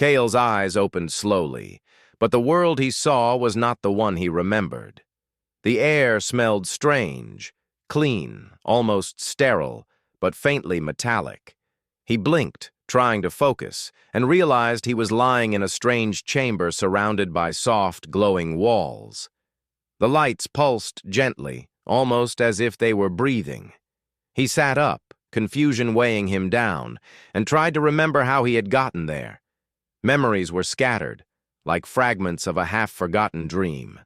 Kale's eyes opened slowly, but the world he saw was not the one he remembered. The air smelled strange, clean, almost sterile, but faintly metallic. He blinked, trying to focus, and realized he was lying in a strange chamber surrounded by soft, glowing walls. The lights pulsed gently, almost as if they were breathing. He sat up, confusion weighing him down, and tried to remember how he had gotten there. Memories were scattered, like fragments of a half-forgotten dream.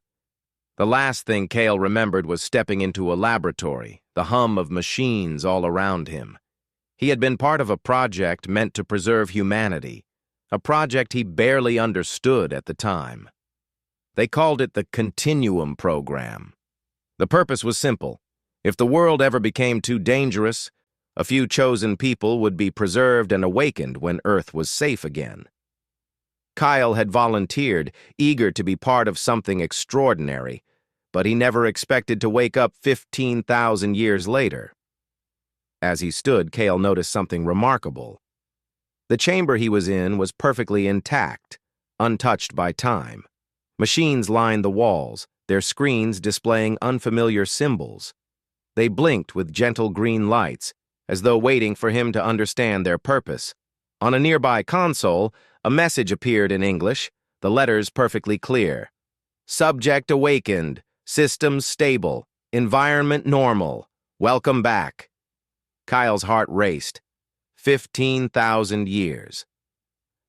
The last thing Kale remembered was stepping into a laboratory, the hum of machines all around him. He had been part of a project meant to preserve humanity, a project he barely understood at the time. They called it the Continuum Program. The purpose was simple. If the world ever became too dangerous, a few chosen people would be preserved and awakened when Earth was safe again. Kyle had volunteered, eager to be part of something extraordinary, but he never expected to wake up 15,000 years later. As he stood, Kale noticed something remarkable. The chamber he was in was perfectly intact, untouched by time. Machines lined the walls, their screens displaying unfamiliar symbols. They blinked with gentle green lights, as though waiting for him to understand their purpose. On a nearby console, a message appeared in English, the letters perfectly clear. Subject awakened, systems stable, environment normal, welcome back. Kyle's heart raced. 15,000 years.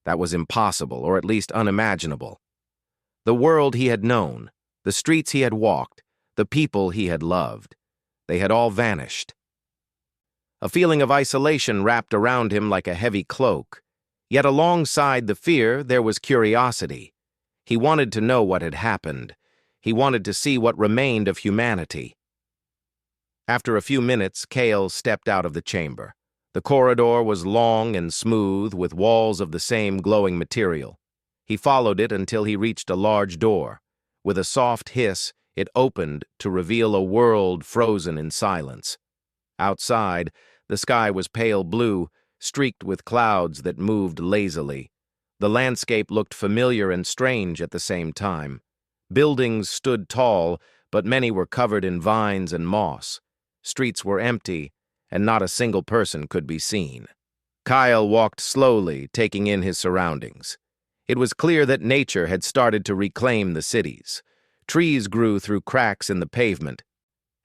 That was impossible, or at least unimaginable. The world he had known, the streets he had walked, the people he had loved, they had all vanished. A feeling of isolation wrapped around him like a heavy cloak. Yet alongside the fear, there was curiosity. He wanted to know what had happened. He wanted to see what remained of humanity. After a few minutes, Kale stepped out of the chamber. The corridor was long and smooth, with walls of the same glowing material. He followed it until he reached a large door. With a soft hiss, it opened to reveal a world frozen in silence. Outside, the sky was pale blue, streaked with clouds that moved lazily. The landscape looked familiar and strange at the same time. Buildings stood tall, but many were covered in vines and moss. Streets were empty, and not a single person could be seen. Kyle walked slowly, taking in his surroundings. It was clear that nature had started to reclaim the cities. Trees grew through cracks in the pavement,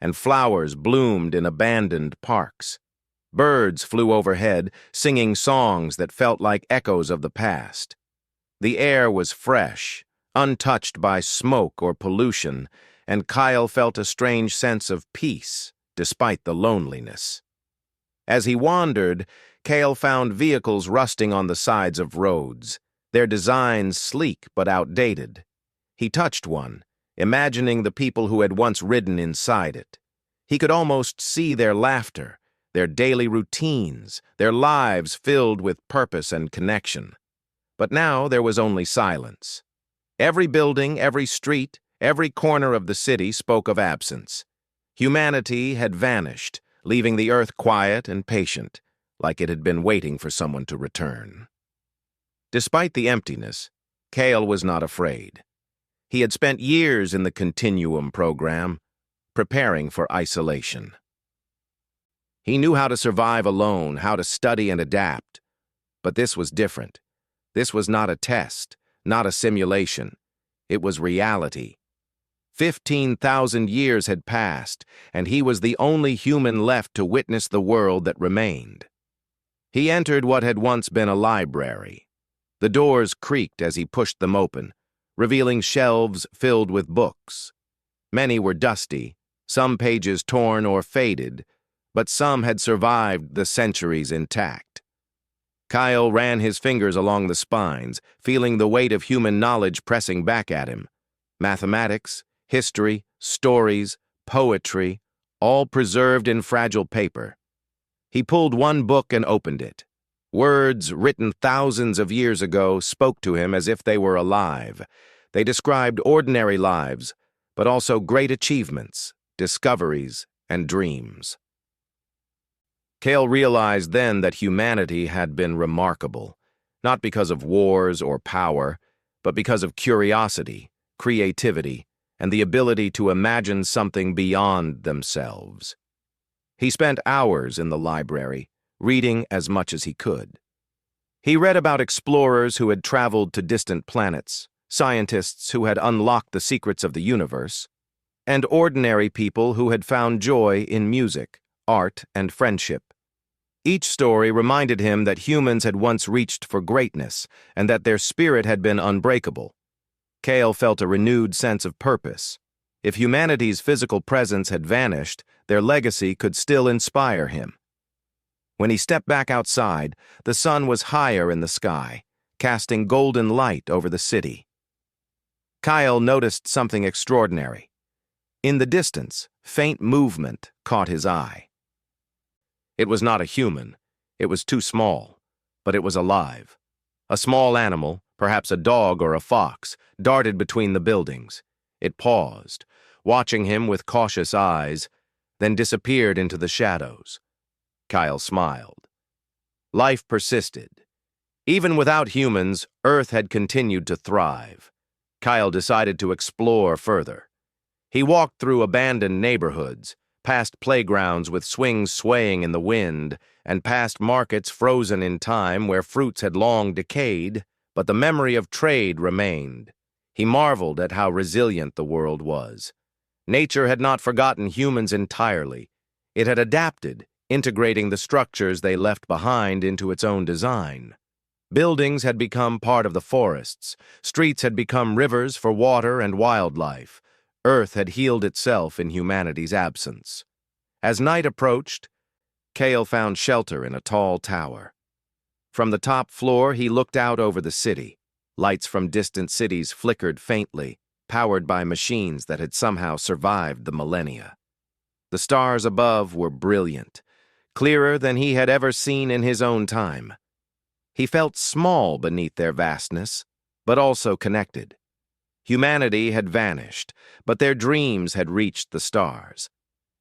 and flowers bloomed in abandoned parks. Birds flew overhead, singing songs that felt like echoes of the past. The air was fresh, untouched by smoke or pollution, and Kyle felt a strange sense of peace, despite the loneliness. As he wandered, Kale found vehicles rusting on the sides of roads, their designs sleek but outdated. He touched one, imagining the people who had once ridden inside it. He could almost see their laughter, their daily routines, their lives filled with purpose and connection. But now there was only silence. Every building, every street, every corner of the city spoke of absence. Humanity had vanished, leaving the earth quiet and patient, like it had been waiting for someone to return. Despite the emptiness, Kale was not afraid. He had spent years in the Continuum Program, preparing for isolation. He knew how to survive alone, how to study and adapt. But this was different. This was not a test, not a simulation. It was reality. 15,000 years had passed, and he was the only human left to witness the world that remained. He entered what had once been a library. The doors creaked as he pushed them open, revealing shelves filled with books. Many were dusty, some pages torn or faded, but some had survived the centuries intact. Kyle ran his fingers along the spines, feeling the weight of human knowledge pressing back at him. Mathematics, history, stories, poetry, all preserved in fragile paper. He pulled one book and opened it. Words written thousands of years ago spoke to him as if they were alive. They described ordinary lives, but also great achievements, discoveries, and dreams. Kale realized then that humanity had been remarkable. not because of wars or power, but because of curiosity, creativity, and the ability to imagine something beyond themselves. He spent hours in the library, reading as much as he could. He read about explorers who had traveled to distant planets, scientists who had unlocked the secrets of the universe, and ordinary people who had found joy in music, art, and friendship. Each story reminded him that humans had once reached for greatness and that their spirit had been unbreakable. Cale felt a renewed sense of purpose. If humanity's physical presence had vanished, their legacy could still inspire him. When he stepped back outside, the sun was higher in the sky, casting golden light over the city. Kyle noticed something extraordinary. In the distance, faint movement caught his eye. It was not a human. It was too small, but it was alive. A small animal, perhaps a dog or a fox, darted between the buildings. It paused, watching him with cautious eyes, then disappeared into the shadows. Kyle smiled. Life persisted. Even without humans, Earth had continued to thrive. Kyle decided to explore further. He walked through abandoned neighborhoods, past playgrounds with swings swaying in the wind, and past markets frozen in time where fruits had long decayed, but the memory of trade remained. He marveled at how resilient the world was. Nature had not forgotten humans entirely. It had adapted, integrating the structures they left behind into its own design. Buildings had become part of the forests. Streets had become rivers for water and wildlife. Earth had healed itself in humanity's absence. As night approached, Cale found shelter in a tall tower. From the top floor, he looked out over the city. Lights from distant cities flickered faintly, powered by machines that had somehow survived the millennia. The stars above were brilliant, clearer than he had ever seen in his own time. He felt small beneath their vastness, but also connected. Humanity had vanished, but their dreams had reached the stars,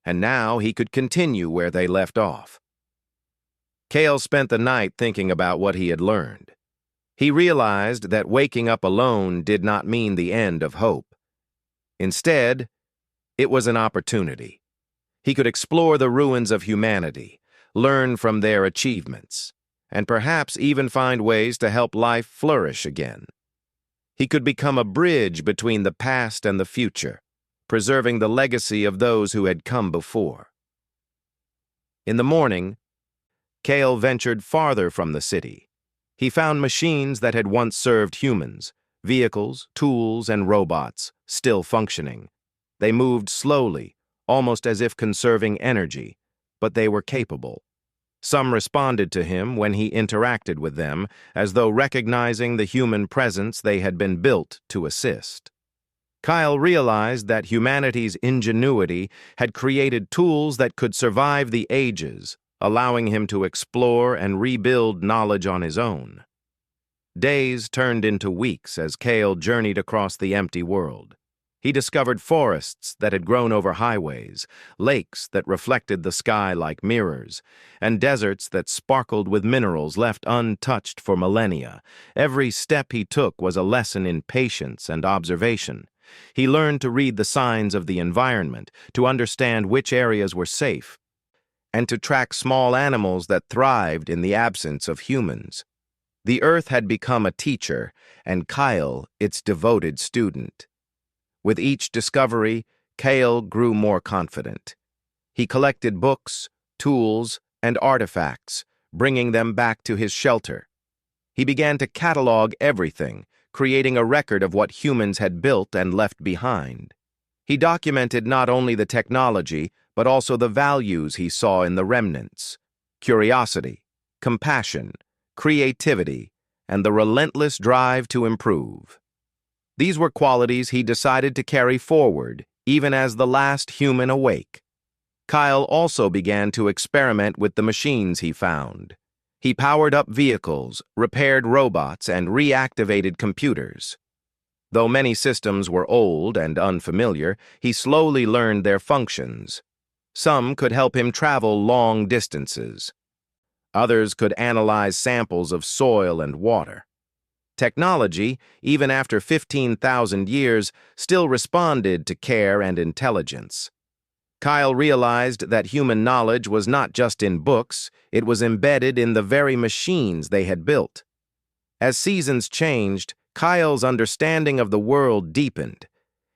and now he could continue where they left off. Cale spent the night thinking about what he had learned. He realized that waking up alone did not mean the end of hope. Instead, it was an opportunity. He could explore the ruins of humanity, learn from their achievements, and perhaps even find ways to help life flourish again. He could become a bridge between the past and the future, preserving the legacy of those who had come before. In the morning, Cale ventured farther from the city. He found machines that had once served humans, vehicles, tools, and robots, still functioning. They moved slowly, almost as if conserving energy, but they were capable. Some responded to him when he interacted with them, as though recognizing the human presence they had been built to assist. Kyle realized that humanity's ingenuity had created tools that could survive the ages, allowing him to explore and rebuild knowledge on his own. Days turned into weeks as Cale journeyed across the empty world. He discovered forests that had grown over highways, lakes that reflected the sky like mirrors, and deserts that sparkled with minerals left untouched for millennia. Every step he took was a lesson in patience and observation. He learned to read the signs of the environment, to understand which areas were safe, and to track small animals that thrived in the absence of humans. The Earth had become a teacher, and Kyle its devoted student. With each discovery, Cale grew more confident. He collected books, tools, and artifacts, bringing them back to his shelter. He began to catalog everything, creating a record of what humans had built and left behind. He documented not only the technology, but also the values he saw in the remnants: curiosity, compassion, creativity, and the relentless drive to improve. These were qualities he decided to carry forward, even as the last human awake. Kyle also began to experiment with the machines he found. He powered up vehicles, repaired robots, and reactivated computers. Though many systems were old and unfamiliar, he slowly learned their functions. Some could help him travel long distances. Others could analyze samples of soil and water. Technology, even after 15,000 years, still responded to care and intelligence. Kyle realized that human knowledge was not just in books, it was embedded in the very machines they had built. As seasons changed, Kyle's understanding of the world deepened.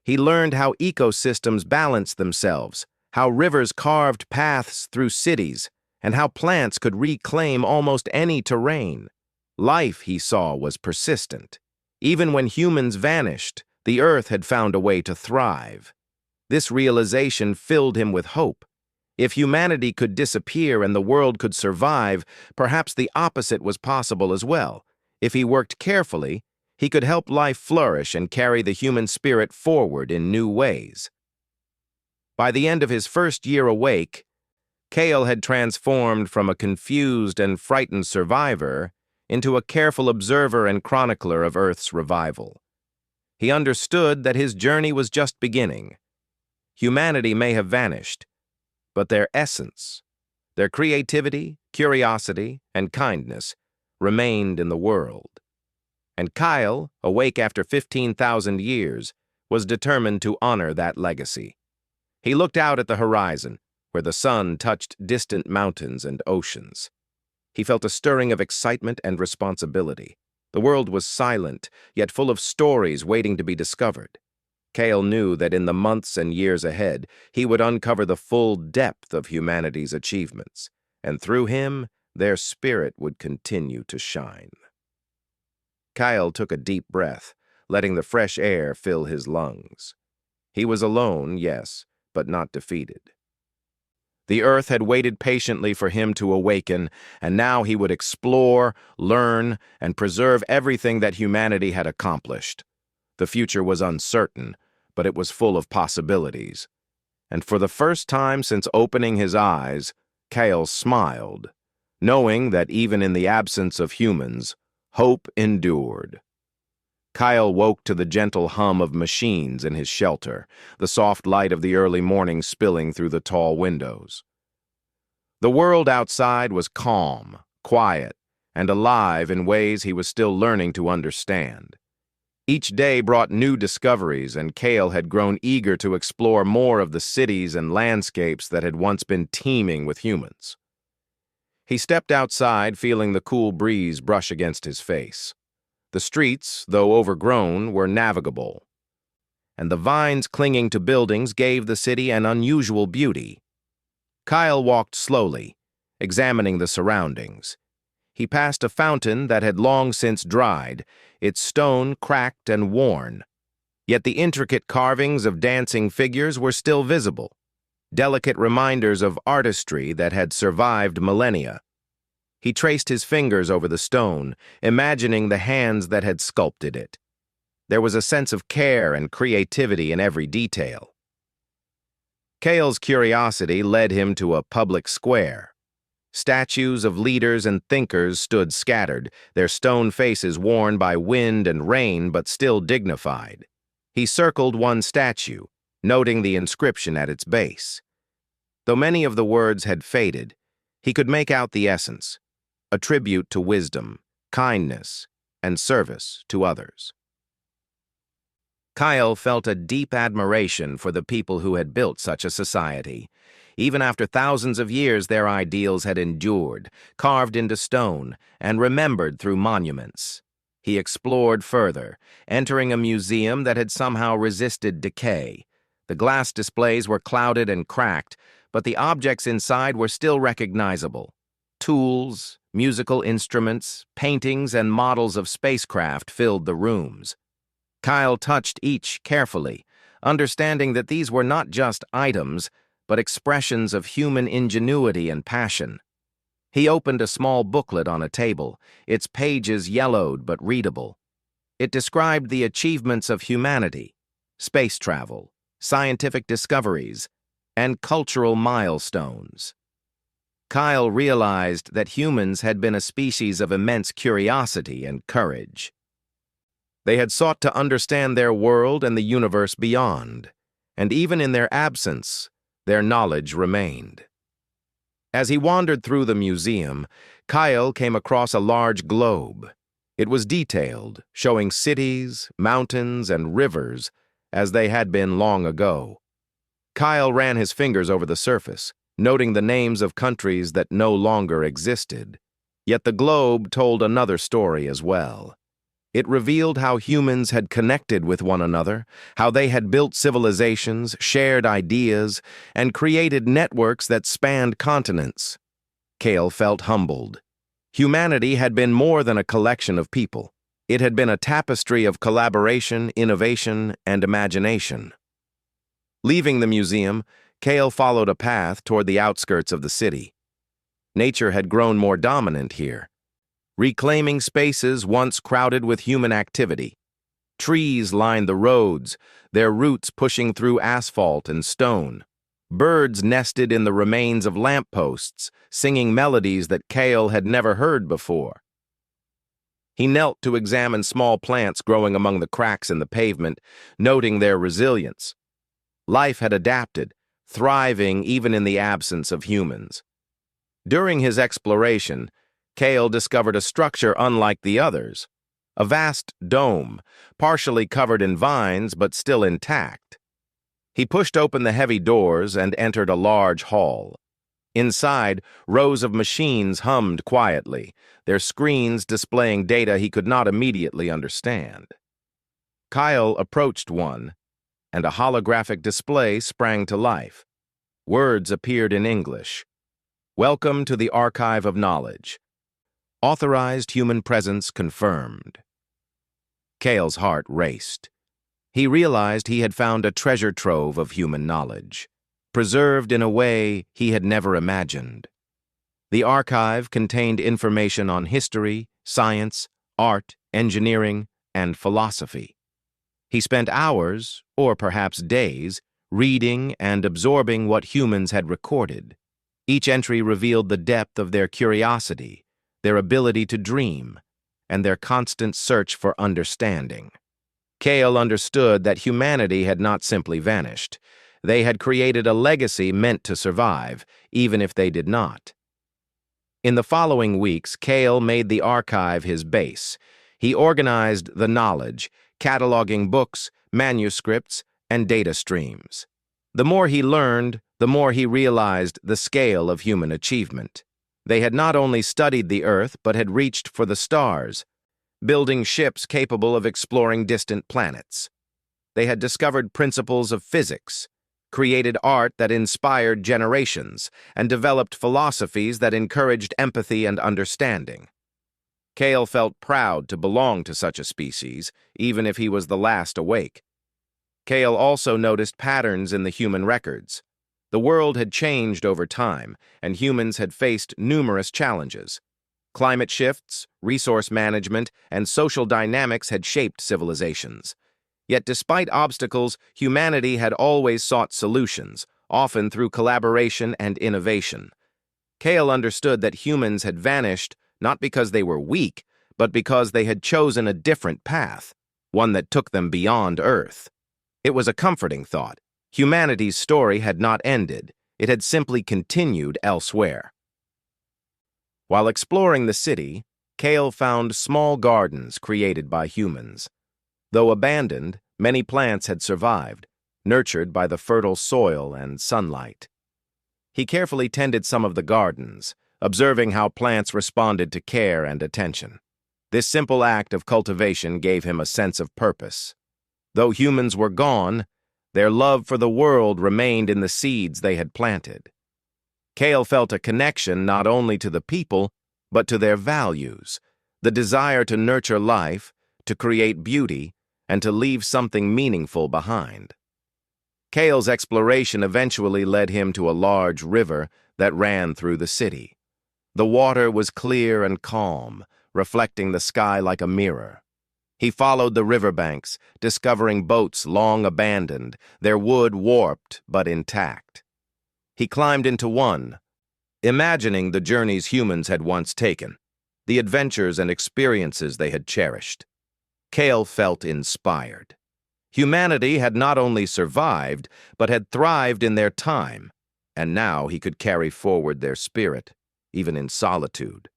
He learned how ecosystems balanced themselves, how rivers carved paths through cities, and how plants could reclaim almost any terrain. Life, he saw, was persistent. Even when humans vanished, the Earth had found a way to thrive. This realization filled him with hope. If humanity could disappear and the world could survive, perhaps the opposite was possible as well. If he worked carefully, he could help life flourish and carry the human spirit forward in new ways. By the end of his first year awake, Kale had transformed from a confused and frightened survivor into a careful observer and chronicler of Earth's revival. He understood that his journey was just beginning. Humanity may have vanished, but their essence, their creativity, curiosity, and kindness remained in the world. And Kyle, awake after 15,000 years, was determined to honor that legacy. He looked out at the horizon, where the sun touched distant mountains and oceans. He felt a stirring of excitement and responsibility. The world was silent, yet full of stories waiting to be discovered. Kale knew that in the months and years ahead, he would uncover the full depth of humanity's achievements, and through him, their spirit would continue to shine. Kyle took a deep breath, letting the fresh air fill his lungs. He was alone, yes, but not defeated. The Earth had waited patiently for him to awaken, and now he would explore, learn, and preserve everything that humanity had accomplished. The future was uncertain, but it was full of possibilities. And for the first time since opening his eyes, Kale smiled, knowing that even in the absence of humans, hope endured. Kyle woke to the gentle hum of machines in his shelter, the soft light of the early morning spilling through the tall windows. The world outside was calm, quiet, and alive in ways he was still learning to understand. Each day brought new discoveries, and Kale had grown eager to explore more of the cities and landscapes that had once been teeming with humans. He stepped outside, feeling the cool breeze brush against his face. The streets, though overgrown, were navigable, and the vines clinging to buildings gave the city an unusual beauty. Kyle walked slowly, examining the surroundings. He passed a fountain that had long since dried, its stone cracked and worn. Yet the intricate carvings of dancing figures were still visible, delicate reminders of artistry that had survived millennia. He traced his fingers over the stone, imagining the hands that had sculpted it. There was a sense of care and creativity in every detail. Kale's curiosity led him to a public square. Statues of leaders and thinkers stood scattered, their stone faces worn by wind and rain but still dignified. He circled one statue, noting the inscription at its base. Though many of the words had faded, he could make out the essence, a tribute to wisdom, kindness, and service to others. Kyle felt a deep admiration for the people who had built such a society. Even after thousands of years, their ideals had endured, carved into stone, and remembered through monuments. He explored further, entering a museum that had somehow resisted decay. The glass displays were clouded and cracked, but the objects inside were still recognizable. Tools, musical instruments, paintings, and models of spacecraft filled the rooms. Kyle touched each carefully, understanding that these were not just items, but expressions of human ingenuity and passion. He opened a small booklet on a table, its pages yellowed but readable. It described the achievements of humanity, space travel, scientific discoveries, and cultural milestones. Kyle realized that humans had been a species of immense curiosity and courage. They had sought to understand their world and the universe beyond, and even in their absence, their knowledge remained. As he wandered through the museum, Kyle came across a large globe. It was detailed, showing cities, mountains, and rivers as they had been long ago. Kyle ran his fingers over the surface, noting the names of countries that no longer existed. Yet the globe told another story as well. It revealed how humans had connected with one another, how they had built civilizations, shared ideas, and created networks that spanned continents. Kale felt humbled. Humanity had been more than a collection of people. It had been a tapestry of collaboration, innovation, and imagination. Leaving the museum, Kale followed a path toward the outskirts of the city. Nature had grown more dominant here, reclaiming spaces once crowded with human activity. Trees lined the roads, their roots pushing through asphalt and stone. Birds nested in the remains of lampposts, singing melodies that Kale had never heard before. He knelt to examine small plants growing among the cracks in the pavement, noting their resilience. Life had adapted, thriving even in the absence of humans. During his exploration, Kale discovered a structure unlike the others, a vast dome, partially covered in vines but still intact. He pushed open the heavy doors and entered a large hall. Inside, rows of machines hummed quietly, their screens displaying data he could not immediately understand. Kyle approached one, and a holographic display sprang to life. Words appeared in English. "Welcome to the Archive of Knowledge. Authorized human presence confirmed." Kale's heart raced. He realized he had found a treasure trove of human knowledge, preserved in a way he had never imagined. The archive contained information on history, science, art, engineering, and philosophy. He spent hours, or perhaps days, reading and absorbing what humans had recorded. Each entry revealed the depth of their curiosity, their ability to dream, and their constant search for understanding. Kale understood that humanity had not simply vanished. They had created a legacy meant to survive, even if they did not. In the following weeks, Kale made the archive his base. He organized the knowledge, cataloging books, manuscripts, and data streams. The more he learned, the more he realized the scale of human achievement. They had not only studied the Earth, but had reached for the stars, building ships capable of exploring distant planets. They had discovered principles of physics, created art that inspired generations, and developed philosophies that encouraged empathy and understanding. Kale felt proud to belong to such a species, even if he was the last awake. Kale also noticed patterns in the human records. The world had changed over time, and humans had faced numerous challenges. Climate shifts, resource management, and social dynamics had shaped civilizations. Yet despite obstacles, humanity had always sought solutions, often through collaboration and innovation. Kale understood that humans had vanished not because they were weak, but because they had chosen a different path, one that took them beyond Earth. It was a comforting thought. Humanity's story had not ended. It had simply continued elsewhere. While exploring the city, Kale found small gardens created by humans. Though abandoned, many plants had survived, nurtured by the fertile soil and sunlight. He carefully tended some of the gardens, observing how plants responded to care and attention. This simple act of cultivation gave him a sense of purpose. Though humans were gone, their love for the world remained in the seeds they had planted. Kale felt a connection not only to the people, but to their values, the desire to nurture life, to create beauty, and to leave something meaningful behind. Kale's exploration eventually led him to a large river that ran through the city. The water was clear and calm, reflecting the sky like a mirror. He followed the riverbanks, discovering boats long abandoned, their wood warped but intact. He climbed into one, imagining the journeys humans had once taken, the adventures and experiences they had cherished. Kale felt inspired. Humanity had not only survived, but had thrived in their time. and now he could carry forward their spirit, even in solitude.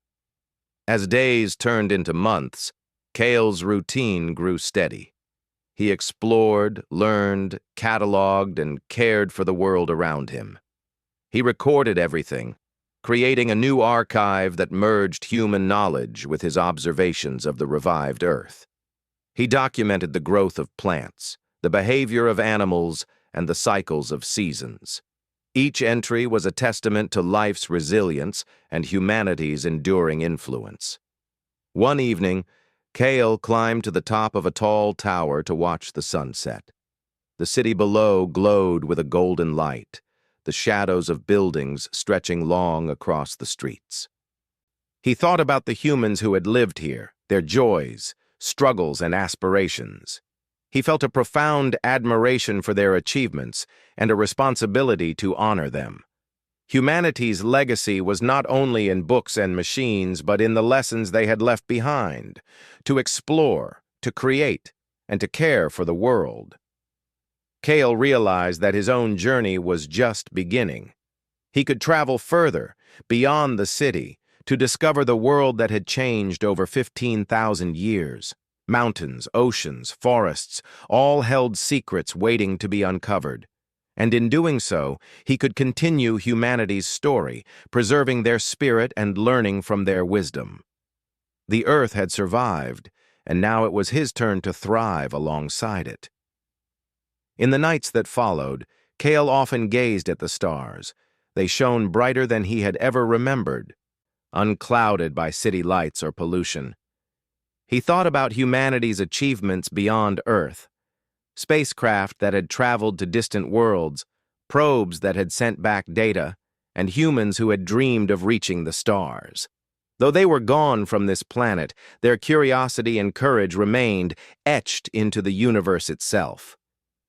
As days turned into months, Kale's routine grew steady. He explored, learned, cataloged, and cared for the world around him. He recorded everything, creating a new archive that merged human knowledge with his observations of the revived Earth. He documented the growth of plants, the behavior of animals, and the cycles of seasons. Each entry was a testament to life's resilience and humanity's enduring influence. One evening, Kale climbed to the top of a tall tower to watch the sunset. The city below glowed with a golden light, the shadows of buildings stretching long across the streets. He thought about the humans who had lived here, their joys, struggles, and aspirations. He felt a profound admiration for their achievements and a responsibility to honor them. Humanity's legacy was not only in books and machines, but in the lessons they had left behind, to explore, to create, and to care for the world. Kale realized that his own journey was just beginning. He could travel further, beyond the city, to discover the world that had changed over 15,000 years. Mountains, oceans, forests, all held secrets waiting to be uncovered. And in doing so, he could continue humanity's story, preserving their spirit and learning from their wisdom. The Earth had survived, and now it was his turn to thrive alongside it. In the nights that followed, Kale often gazed at the stars. They shone brighter than he had ever remembered, unclouded by city lights or pollution. He thought about humanity's achievements beyond Earth. Spacecraft that had traveled to distant worlds, probes that had sent back data, and humans who had dreamed of reaching the stars. Though they were gone from this planet, their curiosity and courage remained etched into the universe itself.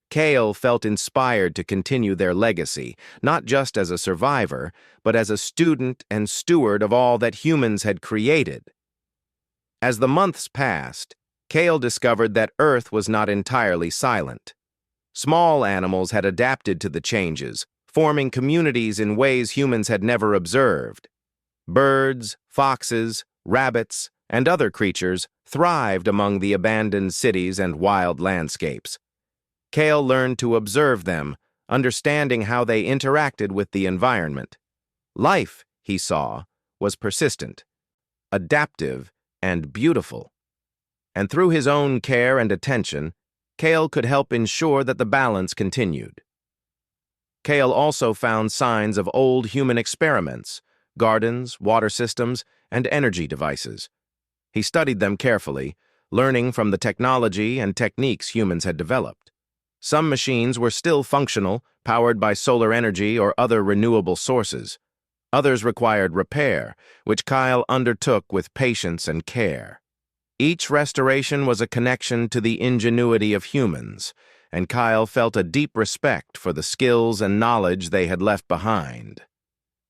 Kale felt inspired to continue their legacy, not just as a survivor, but as a student and steward of all that humans had created. As the months passed, Kale discovered that Earth was not entirely silent. Small animals had adapted to the changes, forming communities in ways humans had never observed. Birds, foxes, rabbits, and other creatures thrived among the abandoned cities and wild landscapes. Kale learned to observe them, understanding how they interacted with the environment. Life, he saw, was persistent, adaptive, and beautiful. And through his own care and attention, Kale could help ensure that the balance continued. Kale also found signs of old human experiments, gardens, water systems, and energy devices. He studied them carefully, learning from the technology and techniques humans had developed. Some machines were still functional, powered by solar energy or other renewable sources. Others required repair, which Kyle undertook with patience and care. Each restoration was a connection to the ingenuity of humans, and Kyle felt a deep respect for the skills and knowledge they had left behind.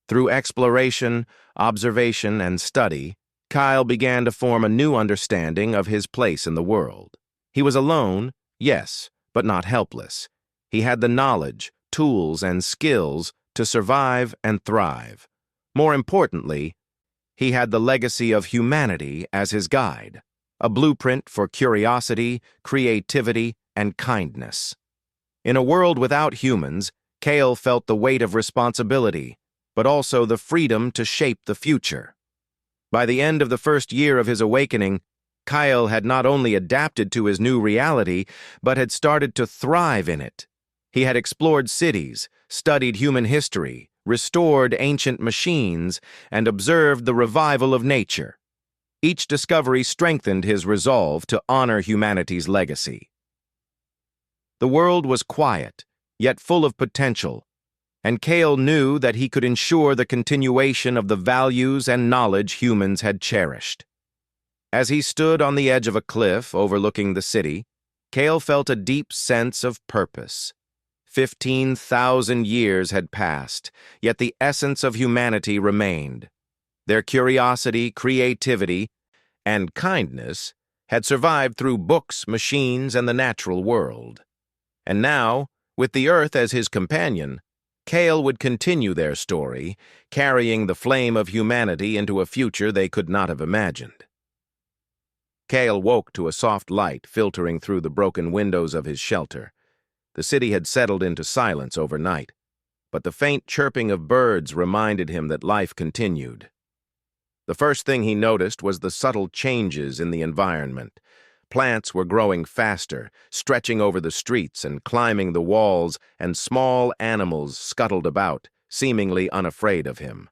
Through exploration, observation, and study, Kyle began to form a new understanding of his place in the world. He was alone, yes, but not helpless. He had the knowledge, tools, and skills to survive and thrive. More importantly, he had the legacy of humanity as his guide, a blueprint for curiosity, creativity, and kindness. In a world without humans, Kale felt the weight of responsibility, but also the freedom to shape the future. By the end of the first year of his awakening, Kyle had not only adapted to his new reality, but had started to thrive in it. He had explored cities, studied human history, restored ancient machines, and observed the revival of nature. Each discovery strengthened his resolve to honor humanity's legacy. The world was quiet, yet full of potential, and Kale knew that he could ensure the continuation of the values and knowledge humans had cherished. As he stood on the edge of a cliff overlooking the city, Kale felt a deep sense of purpose. 15,000 years had passed, yet the essence of humanity remained. Their curiosity, creativity, and kindness had survived through books, machines, and the natural world. And now, with the Earth as his companion, Kale would continue their story, carrying the flame of humanity into a future they could not have imagined. Kale woke to a soft light filtering through the broken windows of his shelter. The city had settled into silence overnight, but the faint chirping of birds reminded him that life continued. The first thing he noticed was the subtle changes in the environment. Plants were growing faster, stretching over the streets and climbing the walls, and small animals scuttled about, seemingly unafraid of him.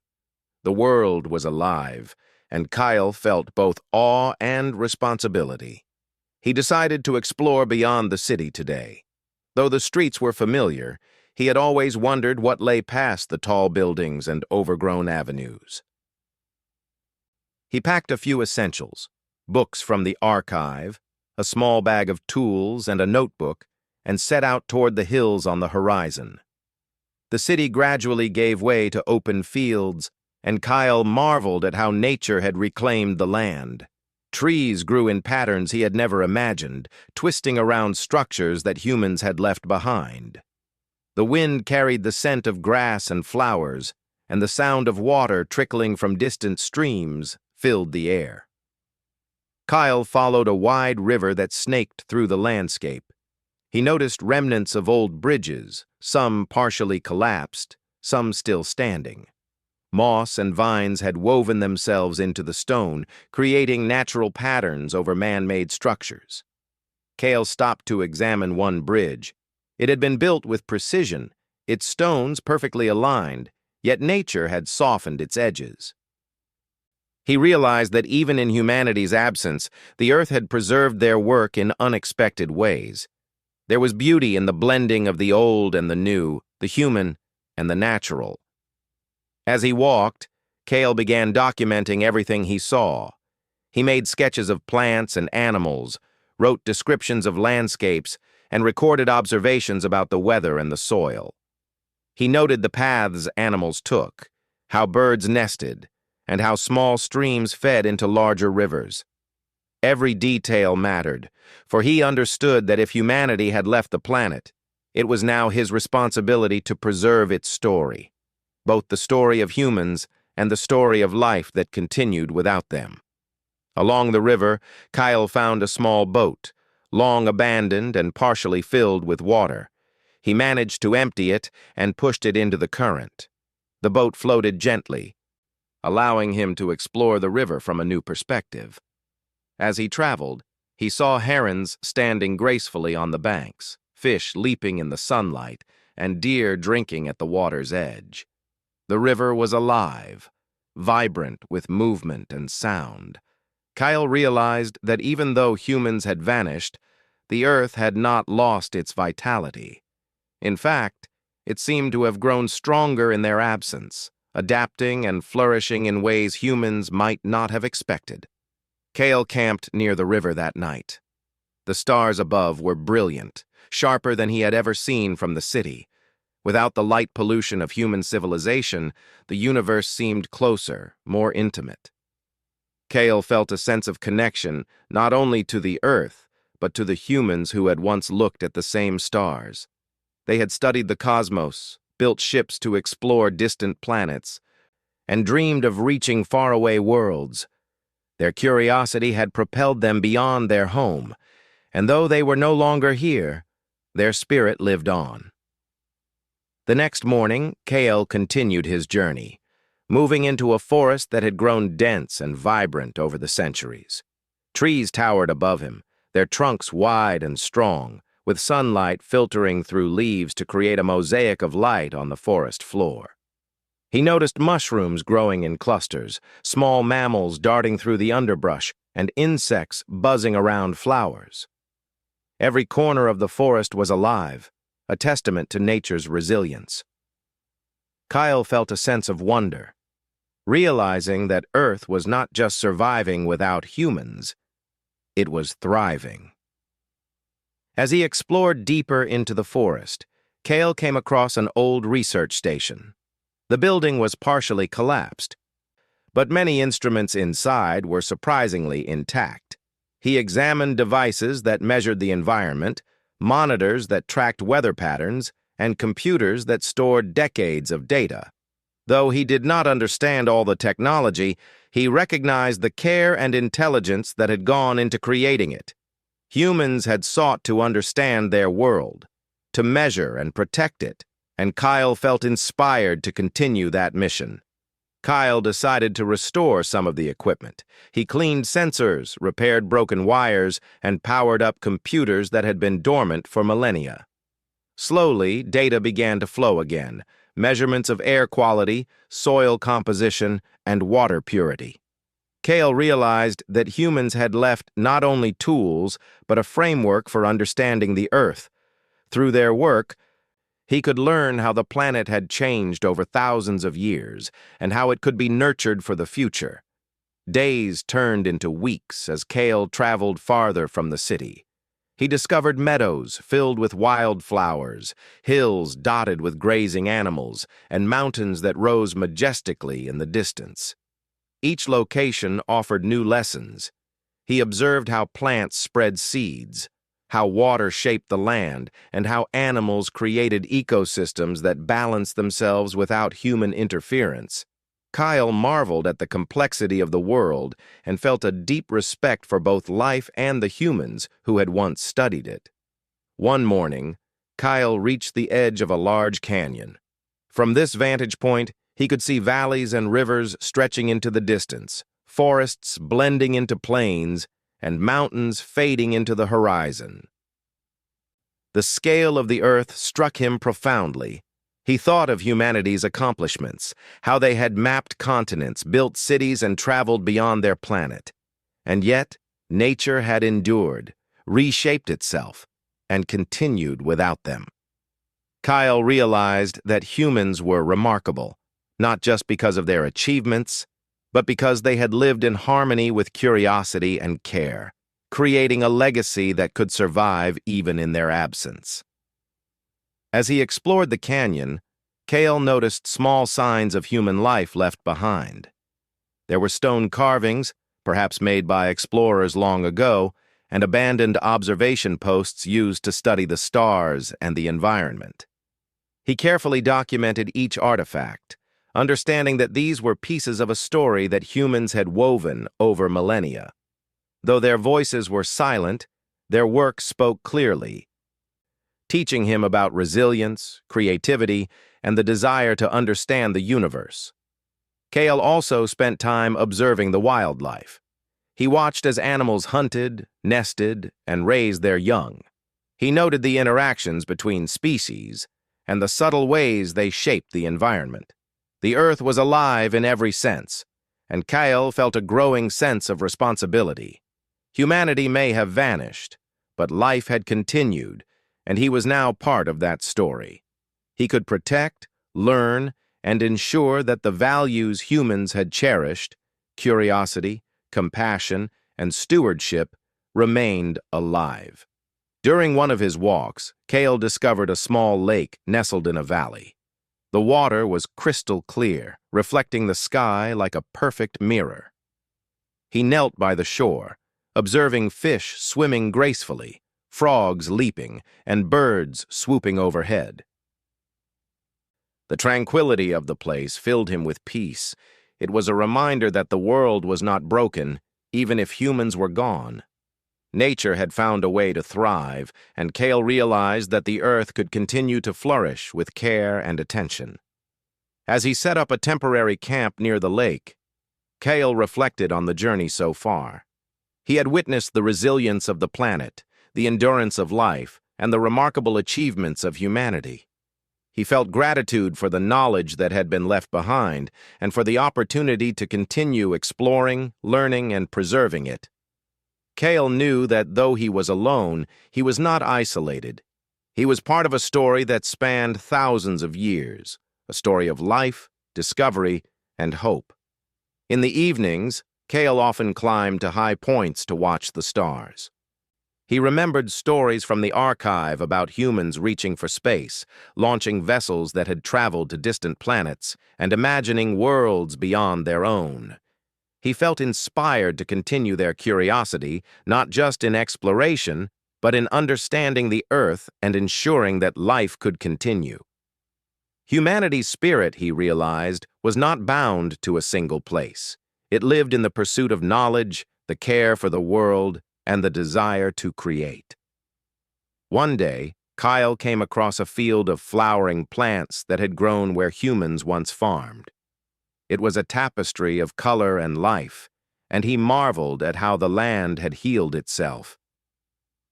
The world was alive, and Kyle felt both awe and responsibility. He decided to explore beyond the city today. Though the streets were familiar, he had always wondered what lay past the tall buildings and overgrown avenues. He packed a few essentials, books from the archive, a small bag of tools, and a notebook, and set out toward the hills on the horizon. The city gradually gave way to open fields, and Kyle marveled at how nature had reclaimed the land. Trees grew in patterns he had never imagined, twisting around structures that humans had left behind. The wind carried the scent of grass and flowers, and the sound of water trickling from distant streams filled the air. Kyle followed a wide river that snaked through the landscape. He noticed remnants of old bridges, some partially collapsed, some still standing. Moss and vines had woven themselves into the stone, creating natural patterns over man-made structures. Kale stopped to examine one bridge. It had been built with precision, its stones perfectly aligned, yet nature had softened its edges. He realized that even in humanity's absence, the Earth had preserved their work in unexpected ways. There was beauty in the blending of the old and the new, the human and the natural. As he walked, Kale began documenting everything he saw. He made sketches of plants and animals, wrote descriptions of landscapes, and recorded observations about the weather and the soil. He noted the paths animals took, how birds nested, and how small streams fed into larger rivers. Every detail mattered, for he understood that if humanity had left the planet, it was now his responsibility to preserve its story, both the story of humans and the story of life that continued without them. Along the river, Kyle found a small boat, long abandoned and partially filled with water. He managed to empty it and pushed it into the current. The boat floated gently, allowing him to explore the river from a new perspective. As he traveled, he saw herons standing gracefully on the banks, fish leaping in the sunlight, and deer drinking at the water's edge. The river was alive, vibrant with movement and sound. Kyle realized that even though humans had vanished, the Earth had not lost its vitality. In fact, it seemed to have grown stronger in their absence, adapting and flourishing in ways humans might not have expected. Kale camped near the river that night. The stars above were brilliant, sharper than he had ever seen from the city. Without the light pollution of human civilization, the universe seemed closer, more intimate. Kale felt a sense of connection not only to the Earth, but to the humans who had once looked at the same stars. They had studied the cosmos, built ships to explore distant planets, and dreamed of reaching faraway worlds. Their curiosity had propelled them beyond their home, and though they were no longer here, their spirit lived on. The next morning, Kale continued his journey, moving into a forest that had grown dense and vibrant over the centuries. Trees towered above him, their trunks wide and strong, with sunlight filtering through leaves to create a mosaic of light on the forest floor. He noticed mushrooms growing in clusters, small mammals darting through the underbrush, and insects buzzing around flowers. Every corner of the forest was alive, a testament to nature's resilience. Kyle felt a sense of wonder, realizing that Earth was not just surviving without humans, it was thriving. As he explored deeper into the forest, Kale came across an old research station. The building was partially collapsed, but many instruments inside were surprisingly intact. He examined devices that measured the environment, monitors that tracked weather patterns, and computers that stored decades of data. Though he did not understand all the technology, he recognized the care and intelligence that had gone into creating it. Humans had sought to understand their world, to measure and protect it, and Kyle felt inspired to continue that mission. Kyle decided to restore some of the equipment. He cleaned sensors, repaired broken wires, and powered up computers that had been dormant for millennia. Slowly, data began to flow again, measurements of air quality, soil composition, and water purity. Kyle realized that humans had left not only tools, but a framework for understanding the Earth. Through their work, he could learn how the planet had changed over thousands of years and how it could be nurtured for the future. Days turned into weeks as Kyle traveled farther from the city. He discovered meadows filled with wildflowers, hills dotted with grazing animals, and mountains that rose majestically in the distance. Each location offered new lessons. He observed how plants spread seeds, how water shaped the land, and how animals created ecosystems that balanced themselves without human interference. Kyle marveled at the complexity of the world and felt a deep respect for both life and the humans who had once studied it. One morning, Kyle reached the edge of a large canyon. From this vantage point, he could see valleys and rivers stretching into the distance, forests blending into plains, and mountains fading into the horizon. The scale of the Earth struck him profoundly. He thought of humanity's accomplishments, how they had mapped continents, built cities, and traveled beyond their planet. And yet, nature had endured, reshaped itself, and continued without them. Kyle realized that humans were remarkable, not just because of their achievements, but because they had lived in harmony with curiosity and care, creating a legacy that could survive even in their absence. As he explored the canyon, Kyle noticed small signs of human life left behind. There were stone carvings, perhaps made by explorers long ago, and abandoned observation posts used to study the stars and the environment. He carefully documented each artifact, understanding that these were pieces of a story that humans had woven over millennia. Though their voices were silent, their work spoke clearly, teaching him about resilience, creativity, and the desire to understand the universe. Kyle also spent time observing the wildlife. He watched as animals hunted, nested, and raised their young. He noted the interactions between species and the subtle ways they shaped the environment. The Earth was alive in every sense, and Kyle felt a growing sense of responsibility. Humanity may have vanished, but life had continued, and he was now part of that story. He could protect, learn, and ensure that the values humans had cherished, curiosity, compassion, and stewardship, remained alive. During one of his walks, Kyle discovered a small lake nestled in a valley. The water was crystal clear, reflecting the sky like a perfect mirror. He knelt by the shore, observing fish swimming gracefully, frogs leaping, and birds swooping overhead. The tranquility of the place filled him with peace. It was a reminder that the world was not broken, even if humans were gone. Nature had found a way to thrive, and Kyle realized that the Earth could continue to flourish with care and attention. As he set up a temporary camp near the lake, Kyle reflected on the journey so far. He had witnessed the resilience of the planet, the endurance of life, and the remarkable achievements of humanity. He felt gratitude for the knowledge that had been left behind and for the opportunity to continue exploring, learning, and preserving it. Kyle knew that though he was alone, he was not isolated. He was part of a story that spanned thousands of years, a story of life, discovery, and hope. In the evenings, Kyle often climbed to high points to watch the stars. He remembered stories from the archive about humans reaching for space, launching vessels that had traveled to distant planets, and imagining worlds beyond their own. He felt inspired to continue their curiosity, not just in exploration, but in understanding the Earth and ensuring that life could continue. Humanity's spirit, he realized, was not bound to a single place. It lived in the pursuit of knowledge, the care for the world, and the desire to create. One day, Kyle came across a field of flowering plants that had grown where humans once farmed. It was a tapestry of color and life, and he marveled at how the land had healed itself.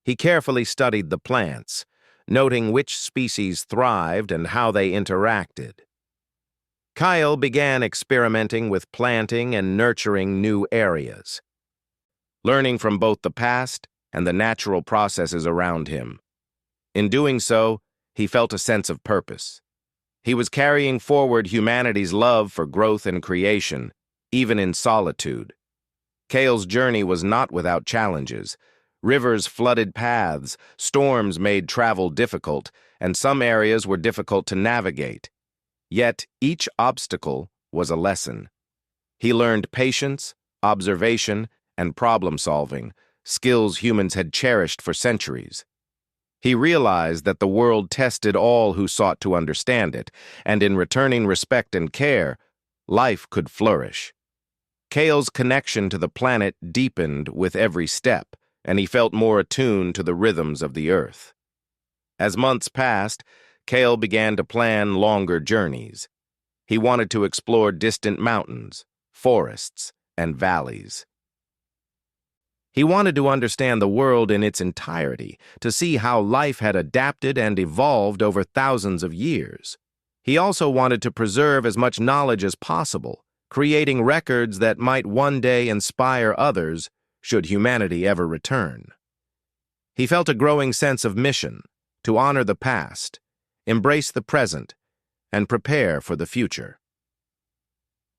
He carefully studied the plants, noting which species thrived and how they interacted. Kyle began experimenting with planting and nurturing new areas, learning from both the past and the natural processes around him. In doing so, he felt a sense of purpose. He was carrying forward humanity's love for growth and creation, even in solitude. Kyle's journey was not without challenges. Rivers flooded paths, storms made travel difficult, and some areas were difficult to navigate. Yet each obstacle was a lesson. He learned patience, observation, and problem-solving, skills humans had cherished for centuries. He realized that the world tested all who sought to understand it, and in returning respect and care, life could flourish. Kyle's connection to the planet deepened with every step, and he felt more attuned to the rhythms of the Earth. As months passed, Kyle began to plan longer journeys. He wanted to explore distant mountains, forests, and valleys. He wanted to understand the world in its entirety, to see how life had adapted and evolved over thousands of years. He also wanted to preserve as much knowledge as possible, creating records that might one day inspire others should humanity ever return. He felt a growing sense of mission, to honor the past, embrace the present, and prepare for the future.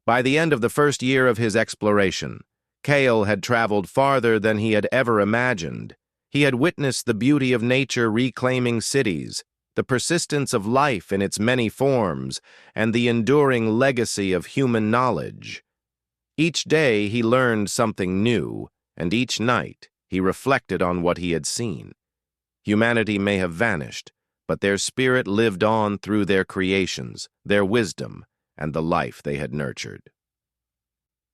By the end of the first year of his exploration, Kyle had traveled farther than he had ever imagined. He had witnessed the beauty of nature reclaiming cities, the persistence of life in its many forms, and the enduring legacy of human knowledge. Each day he learned something new, and each night he reflected on what he had seen. Humanity may have vanished, but their spirit lived on through their creations, their wisdom, and the life they had nurtured.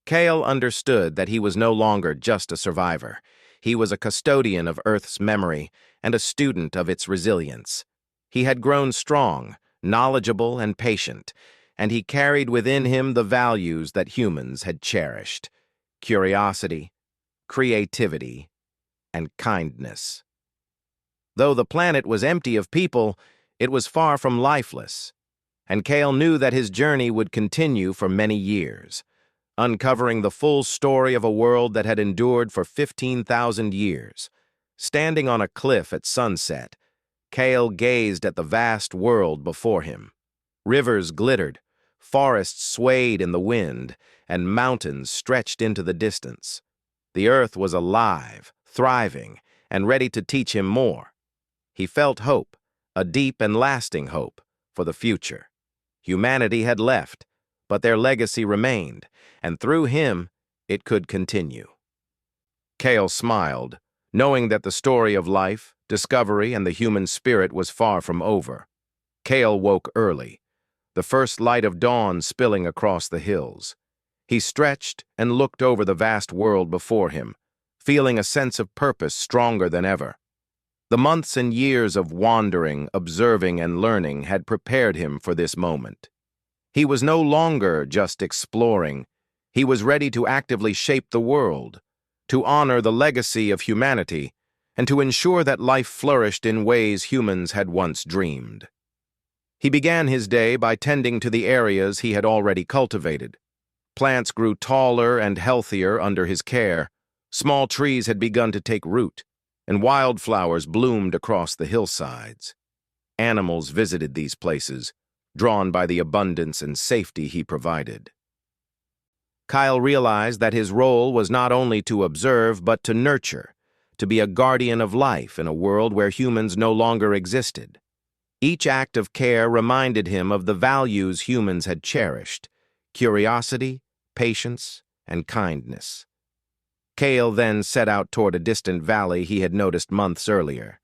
Kyle understood that he was no longer just a survivor. He was a custodian of Earth's memory and a student of its resilience. He had grown strong, knowledgeable, and patient, and he carried within him the values that humans had cherished: curiosity, creativity, and kindness. Though the planet was empty of people, it was far from lifeless, and Kyle knew that his journey would continue for many years, uncovering the full story of a world that had endured for 15,000 years. Standing on a cliff at sunset, Kyle gazed at the vast world before him. Rivers glittered, forests swayed in the wind, and mountains stretched into the distance. The Earth was alive, thriving, and ready to teach him more. He felt hope, a deep and lasting hope, for the future. Humanity had left, but their legacy remained, and through him, it could continue. Kyle smiled, knowing that the story of life, discovery, and the human spirit was far from over. Kyle woke early, the first light of dawn spilling across the hills. He stretched and looked over the vast world before him, feeling a sense of purpose stronger than ever. The months and years of wandering, observing, and learning had prepared him for this moment. He was no longer just exploring. He was ready to actively shape the world, to honor the legacy of humanity, and to ensure that life flourished in ways humans had once dreamed. He began his day by tending to the areas he had already cultivated. Plants grew taller and healthier under his care. Small trees had begun to take root, and wildflowers bloomed across the hillsides. Animals visited these places, drawn by the abundance and safety he provided. Kyle realized that his role was not only to observe but to nurture, to be a guardian of life in a world where humans no longer existed. Each act of care reminded him of the values humans had cherished: curiosity, patience, and kindness. Kale then set out toward a distant valley he had noticed months earlier.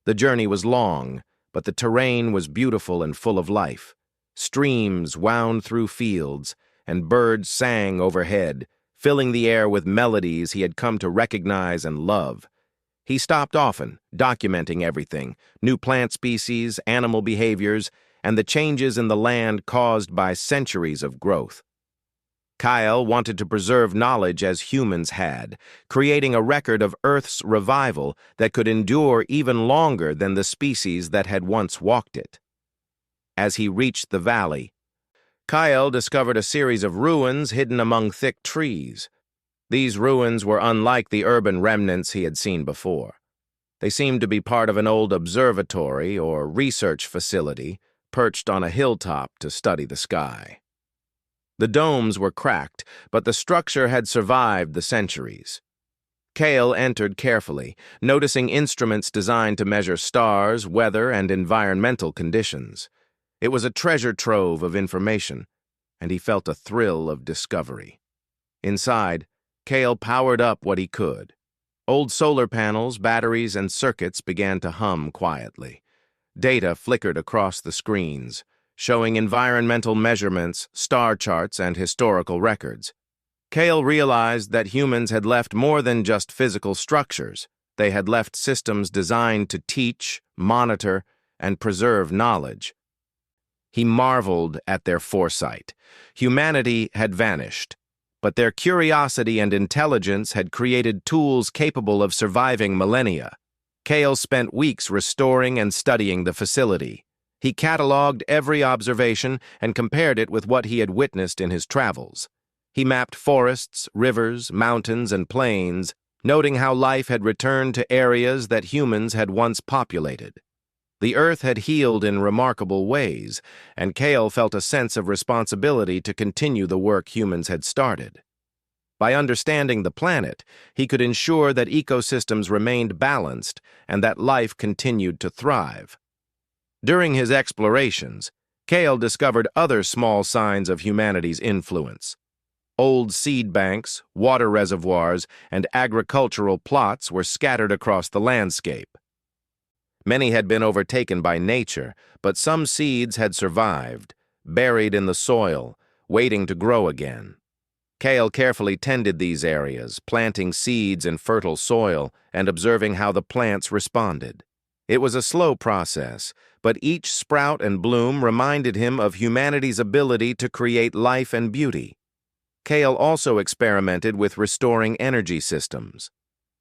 The journey was long, but the terrain was beautiful and full of life. Streams wound through fields, and birds sang overhead, filling the air with melodies he had come to recognize and love. He stopped often, documenting everything: new plant species, animal behaviors, and the changes in the land caused by centuries of growth. Kyle wanted to preserve knowledge as humans had, creating a record of Earth's revival that could endure even longer than the species that had once walked it. As he reached the valley, Kyle discovered a series of ruins hidden among thick trees. These ruins were unlike the urban remnants he had seen before. They seemed to be part of an old observatory or research facility, perched on a hilltop to study the sky. The domes were cracked, but the structure had survived the centuries. Kale entered carefully, noticing instruments designed to measure stars, weather, and environmental conditions. It was a treasure trove of information, and he felt a thrill of discovery. Inside, Kale powered up what he could. Old solar panels, batteries, and circuits began to hum quietly. Data flickered across the screens, showing environmental measurements, star charts, and historical records. Kale realized that humans had left more than just physical structures. They had left systems designed to teach, monitor, and preserve knowledge. He marveled at their foresight. Humanity had vanished, but their curiosity and intelligence had created tools capable of surviving millennia. Kale spent weeks restoring and studying the facility. He cataloged every observation and compared it with what he had witnessed in his travels. He mapped forests, rivers, mountains, and plains, noting how life had returned to areas that humans had once populated. The Earth had healed in remarkable ways, and Kale felt a sense of responsibility to continue the work humans had started. By understanding the planet, he could ensure that ecosystems remained balanced and that life continued to thrive. During his explorations, Kale discovered other small signs of humanity's influence. Old seed banks, water reservoirs, and agricultural plots were scattered across the landscape. Many had been overtaken by nature, but some seeds had survived, buried in the soil, waiting to grow again. Kale carefully tended these areas, planting seeds in fertile soil and observing how the plants responded. It was a slow process, but each sprout and bloom reminded him of humanity's ability to create life and beauty. Kale also experimented with restoring energy systems.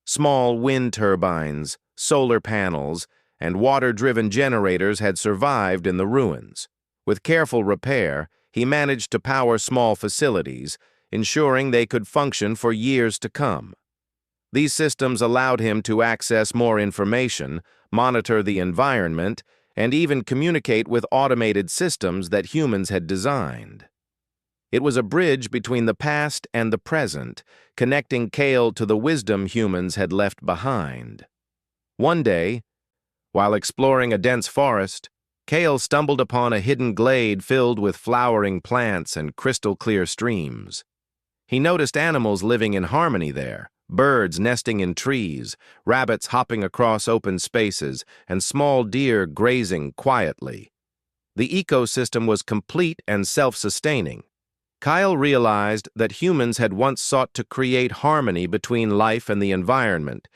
Small wind turbines, solar panels, and water-driven generators had survived in the ruins. With careful repair, he managed to power small facilities, ensuring they could function for years to come. These systems allowed him to access more information, monitor the environment, and even communicate with automated systems that humans had designed. It was a bridge between the past and the present, connecting Kale to the wisdom humans had left behind. One day, while exploring a dense forest, Kale stumbled upon a hidden glade filled with flowering plants and crystal-clear streams. He noticed animals living in harmony there, birds nesting in trees, rabbits hopping across open spaces, and small deer grazing quietly. The ecosystem was complete and self-sustaining. Kyle realized that humans had once sought to create harmony between life and the environment,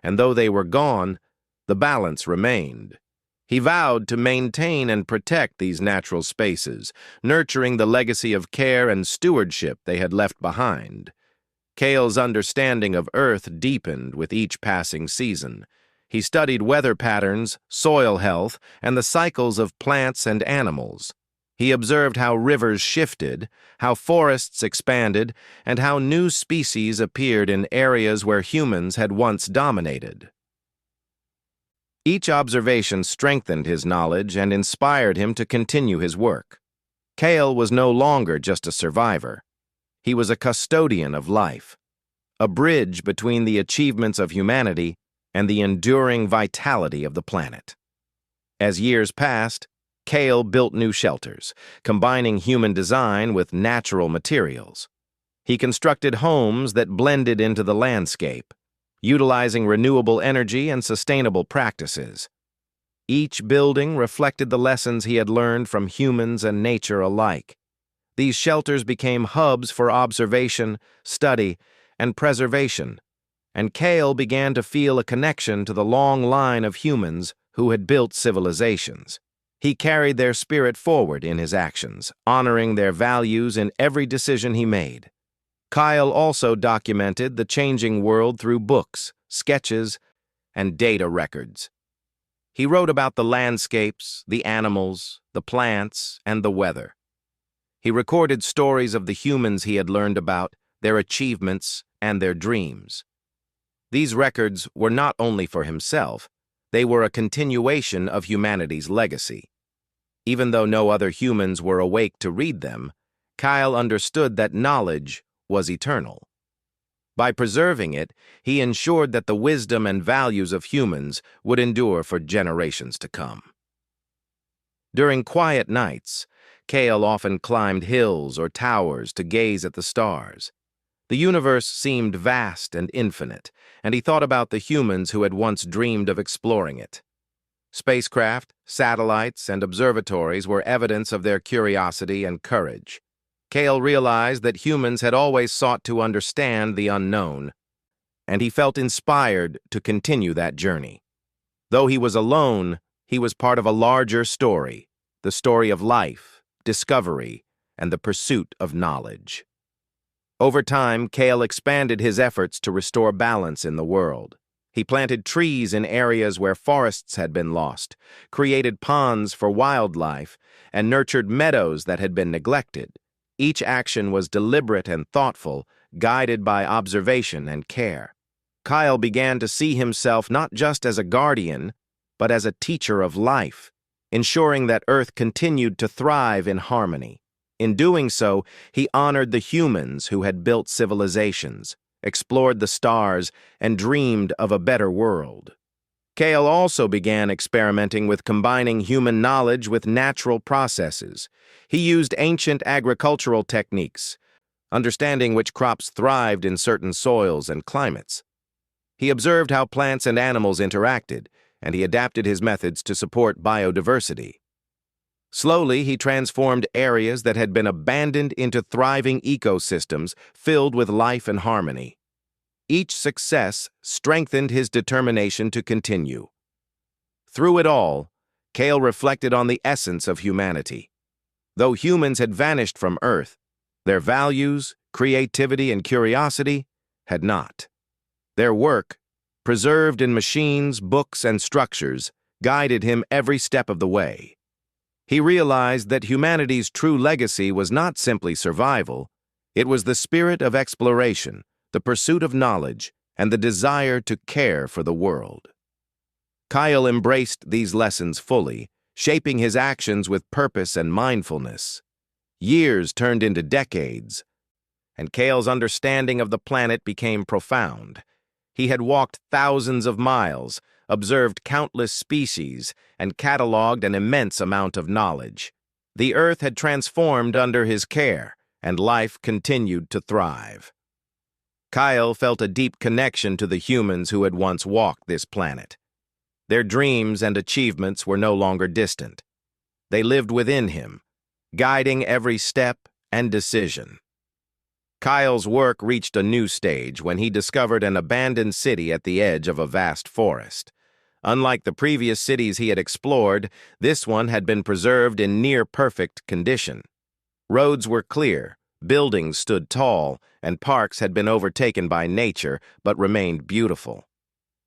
and though they were gone, the balance remained. He vowed to maintain and protect these natural spaces, nurturing the legacy of care and stewardship they had left behind. Kale's understanding of Earth deepened with each passing season. He studied weather patterns, soil health, and the cycles of plants and animals. He observed how rivers shifted, how forests expanded, and how new species appeared in areas where humans had once dominated. Each observation strengthened his knowledge and inspired him to continue his work. Kale was no longer just a survivor. He was a custodian of life, a bridge between the achievements of humanity and the enduring vitality of the planet. As years passed, Kale built new shelters, combining human design with natural materials. He constructed homes that blended into the landscape, utilizing renewable energy and sustainable practices. Each building reflected the lessons he had learned from humans and nature alike. These shelters became hubs for observation, study, and preservation, and Kale began to feel a connection to the long line of humans who had built civilizations. He carried their spirit forward in his actions, honoring their values in every decision he made. Kyle also documented the changing world through books, sketches, and data records. He wrote about the landscapes, the animals, the plants, and the weather. He recorded stories of the humans he had learned about, their achievements, and their dreams. These records were not only for himself, they were a continuation of humanity's legacy. Even though no other humans were awake to read them, Kyle understood that knowledge was eternal. By preserving it, he ensured that the wisdom and values of humans would endure for generations to come. During quiet nights, Kale often climbed hills or towers to gaze at the stars. The universe seemed vast and infinite, and he thought about the humans who had once dreamed of exploring it. Spacecraft, satellites, and observatories were evidence of their curiosity and courage. Kale realized that humans had always sought to understand the unknown, and he felt inspired to continue that journey. Though he was alone, he was part of a larger story, the story of life, discovery, and the pursuit of knowledge. Over time, Kale expanded his efforts to restore balance in the world. He planted trees in areas where forests had been lost, created ponds for wildlife, and nurtured meadows that had been neglected. Each action was deliberate and thoughtful, guided by observation and care. Kyle began to see himself not just as a guardian, but as a teacher of life, ensuring that Earth continued to thrive in harmony. In doing so, he honored the humans who had built civilizations, explored the stars, and dreamed of a better world. Kale also began experimenting with combining human knowledge with natural processes. He used ancient agricultural techniques, understanding which crops thrived in certain soils and climates. He observed how plants and animals interacted, and he adapted his methods to support biodiversity. Slowly, he transformed areas that had been abandoned into thriving ecosystems filled with life and harmony. Each success strengthened his determination to continue. Through it all, Kale reflected on the essence of humanity. Though humans had vanished from Earth, their values, creativity, and curiosity had not. Their work, preserved in machines, books, and structures, guided him every step of the way. He realized that humanity's true legacy was not simply survival, it was the spirit of exploration, the pursuit of knowledge, and the desire to care for the world. Kyle embraced these lessons fully, shaping his actions with purpose and mindfulness. Years turned into decades, and Kale's understanding of the planet became profound. He had walked thousands of miles, observed countless species, and cataloged an immense amount of knowledge. The Earth had transformed under his care, and life continued to thrive. Kyle felt a deep connection to the humans who had once walked this planet. Their dreams and achievements were no longer distant. They lived within him, guiding every step and decision. Kyle's work reached a new stage when he discovered an abandoned city at the edge of a vast forest. Unlike the previous cities he had explored, this one had been preserved in near-perfect condition. Roads were clear, buildings stood tall, and parks had been overtaken by nature but remained beautiful.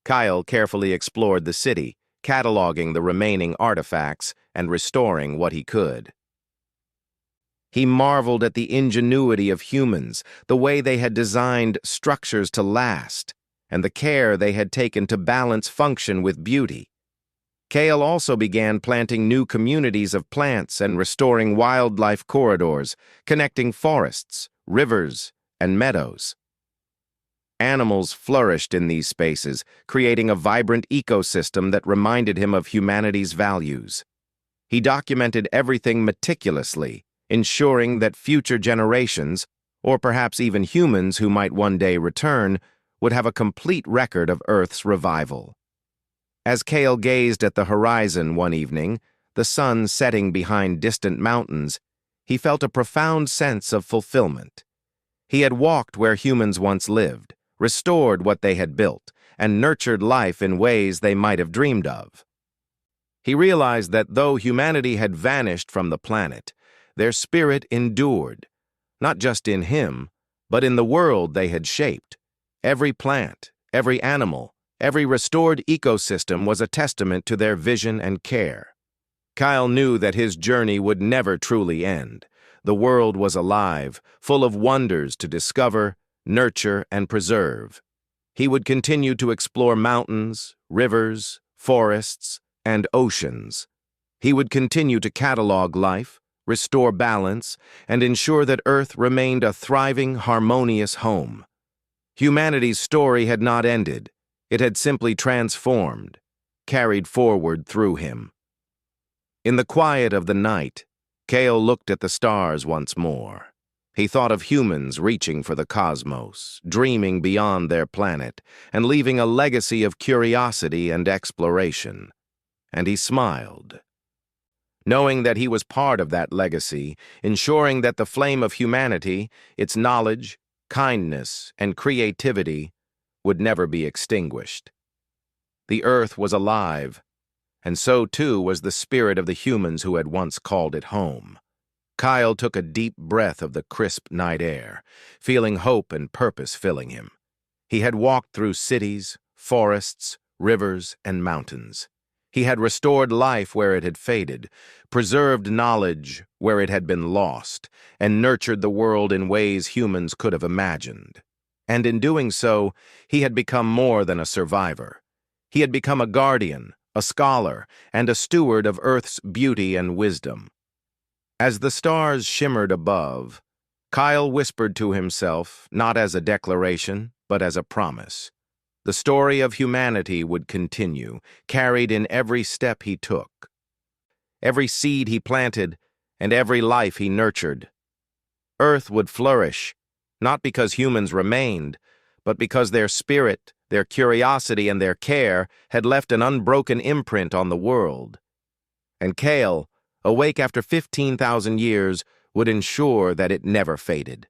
Kyle carefully explored the city, cataloging the remaining artifacts and restoring what he could. He marveled at the ingenuity of humans, the way they had designed structures to last, and the care they had taken to balance function with beauty. Kale also began planting new communities of plants and restoring wildlife corridors, connecting forests, rivers, and meadows. Animals flourished in these spaces, creating a vibrant ecosystem that reminded him of humanity's values. He documented everything meticulously, ensuring that future generations, or perhaps even humans who might one day return, would have a complete record of Earth's revival. As Cale gazed at the horizon one evening, the sun setting behind distant mountains, he felt a profound sense of fulfillment. He had walked where humans once lived, restored what they had built, and nurtured life in ways they might have dreamed of. He realized that though humanity had vanished from the planet, their spirit endured, not just in him, but in the world they had shaped. Every plant, every animal, every restored ecosystem was a testament to their vision and care. Kyle knew that his journey would never truly end. The world was alive, full of wonders to discover, nurture, and preserve. He would continue to explore mountains, rivers, forests, and oceans. He would continue to catalog life, restore balance, and ensure that Earth remained a thriving, harmonious home. Humanity's story had not ended. It had simply transformed, carried forward through him. In the quiet of the night, Cale looked at the stars once more. He thought of humans reaching for the cosmos, dreaming beyond their planet, and leaving a legacy of curiosity and exploration. And he smiled. Knowing that he was part of that legacy, ensuring that the flame of humanity, its knowledge, kindness, and creativity, would never be extinguished. The Earth was alive, and so too was the spirit of the humans who had once called it home. Kyle took a deep breath of the crisp night air, feeling hope and purpose filling him. He had walked through cities, forests, rivers, and mountains. He had restored life where it had faded, preserved knowledge where it had been lost, and nurtured the world in ways humans could have imagined. And in doing so, he had become more than a survivor. He had become a guardian, a scholar, and a steward of Earth's beauty and wisdom. As the stars shimmered above, Kyle whispered to himself, not as a declaration, but as a promise. The story of humanity would continue, carried in every step he took, every seed he planted, and every life he nurtured. Earth would flourish, not because humans remained, but because their spirit, their curiosity, and their care had left an unbroken imprint on the world. And Cale, awake after 15,000 years, would ensure that it never faded.